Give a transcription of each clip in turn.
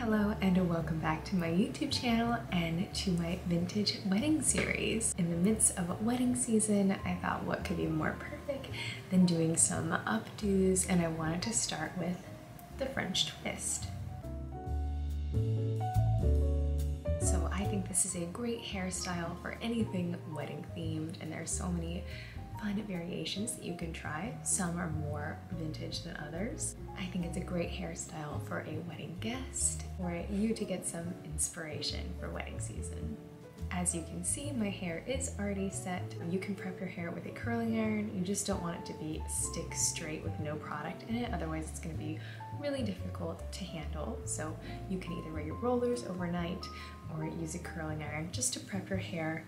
Hello and welcome back to my YouTube channel and to my vintage wedding series. In the midst of wedding season, I thought what could be more perfect than doing some updos, and I wanted to start with the French twist. So I think this is a great hairstyle for anything wedding themed, and there's so many fun variations that you can try. Some are more vintage than others. I think it's a great hairstyle for a wedding guest or you to get some inspiration for wedding season. As you can see, my hair is already set. You can prep your hair with a curling iron. You just don't want it to be stick straight with no product in it, otherwise it's going to be really difficult to handle. So you can either wear your rollers overnight or use a curling iron just to prep your hair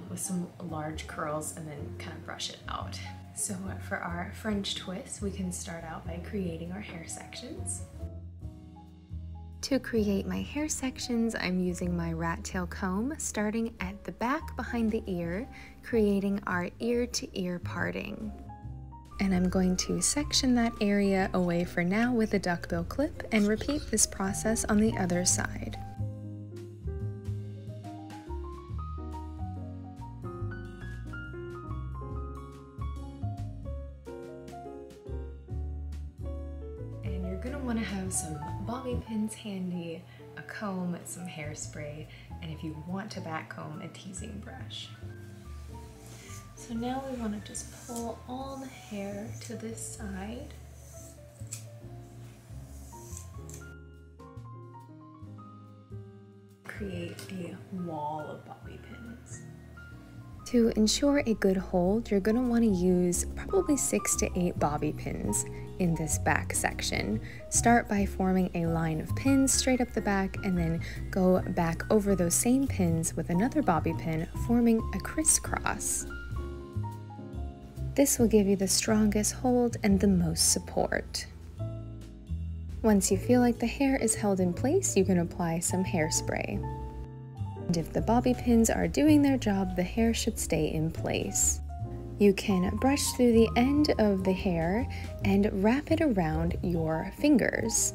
with some large curls and then kind of brush it out. So for our French twist, we can start out by creating our hair sections. To create my hair sections, I'm using my rat tail comb, starting at the back behind the ear, creating our ear to ear parting. And I'm going to section that area away for now with a duckbill clip and repeat this process on the other side. You're going to want to have some bobby pins handy, a comb, some hairspray, and if you want to back comb, a teasing brush. So now we want to just pull all the hair to this side. Create a wall of bobby pins. To ensure a good hold, you're going to want to use probably 6 to 8 bobby pins in this back section. Start by forming a line of pins straight up the back and then go back over those same pins with another bobby pin, forming a crisscross. This will give you the strongest hold and the most support. Once you feel like the hair is held in place, you can apply some hairspray. And if the bobby pins are doing their job, the hair should stay in place. You can brush through the end of the hair and wrap it around your fingers.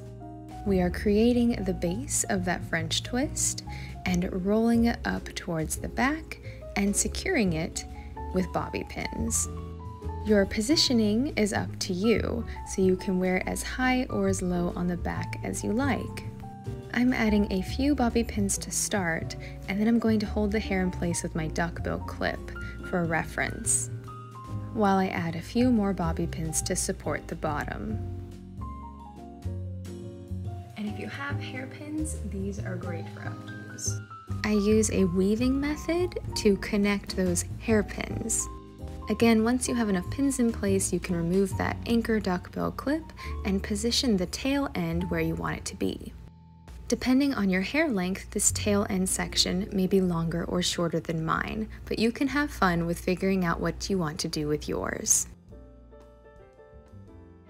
We are creating the base of that French twist and rolling it up towards the back and securing it with bobby pins. Your positioning is up to you, so you can wear as high or as low on the back as you like. I'm adding a few bobby pins to start, and then I'm going to hold the hair in place with my duckbill clip for reference, while I add a few more bobby pins to support the bottom. And if you have hairpins, these are great for updos. I use a weaving method to connect those hairpins. Again, once you have enough pins in place, you can remove that anchor duckbill clip and position the tail end where you want it to be. Depending on your hair length, this tail end section may be longer or shorter than mine, but you can have fun with figuring out what you want to do with yours.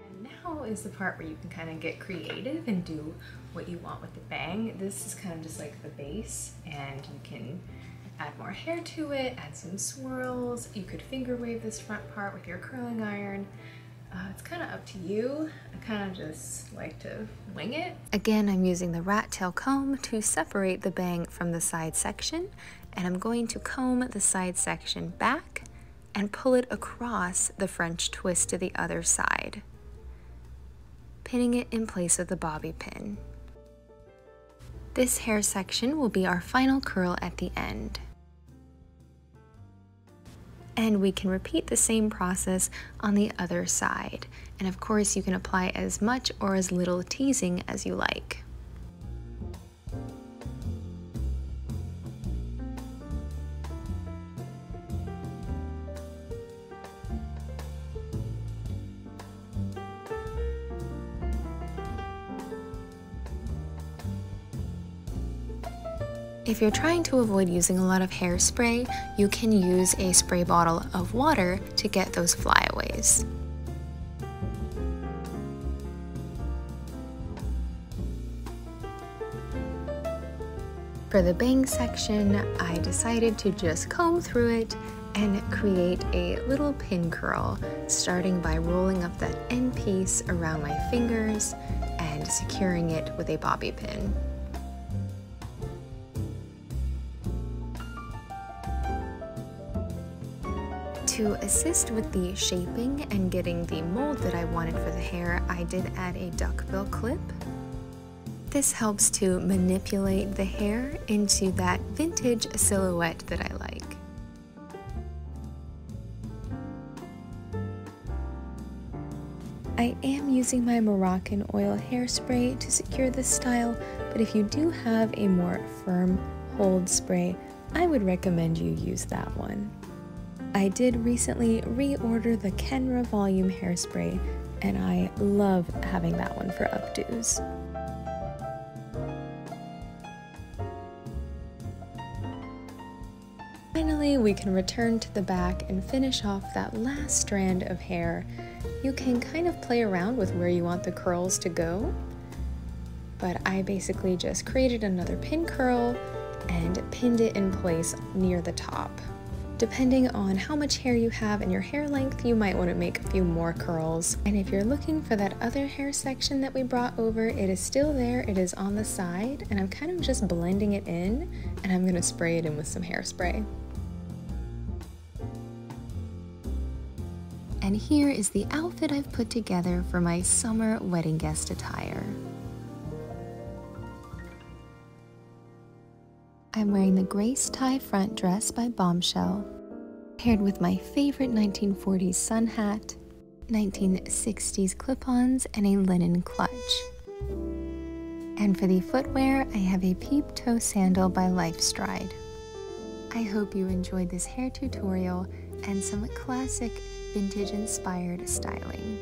And now is the part where you can kind of get creative and do what you want with the bang. This is kind of just like the base, and you can add more hair to it, add some swirls. You could finger wave this front part with your curling iron. It's kind of up to you. I kind of just like to wing it. Again, I'm using the rat tail comb to separate the bang from the side section, and I'm going to comb the side section back and pull it across the French twist to the other side, pinning it in place with the bobby pin. This hair section will be our final curl at the end. And we can repeat the same process on the other side. And of course, you can apply as much or as little teasing as you like. If you're trying to avoid using a lot of hairspray, you can use a spray bottle of water to get those flyaways. For the bang section, I decided to just comb through it and create a little pin curl, starting by rolling up that end piece around my fingers and and securing it with a bobby pin. To assist with the shaping and getting the mold that I wanted for the hair, I did add a duckbill clip. This helps to manipulate the hair into that vintage silhouette that I like. I am using my Moroccan oil hairspray to secure this style, but if you do have a more firm hold spray, I would recommend you use that one. I did recently reorder the Kenra Volume hairspray, and I love having that one for updos. Finally, we can return to the back and finish off that last strand of hair. You can kind of play around with where you want the curls to go, but I basically just created another pin curl and pinned it in place near the top. Depending on how much hair you have and your hair length, you might want to make a few more curls. And if you're looking for that other hair section that we brought over, it is still there, it is on the side, and I'm kind of just blending it in, and I'm going to spray it in with some hairspray. And here is the outfit I've put together for my summer wedding guest attire. I'm wearing the Grace tie front dress by Bombshell, paired with my favorite 1940s sun hat, 1960s clip-ons, and a linen clutch. And for the footwear, I have a peep toe sandal by Lifestride. I hope you enjoyed this hair tutorial and some classic vintage-inspired styling.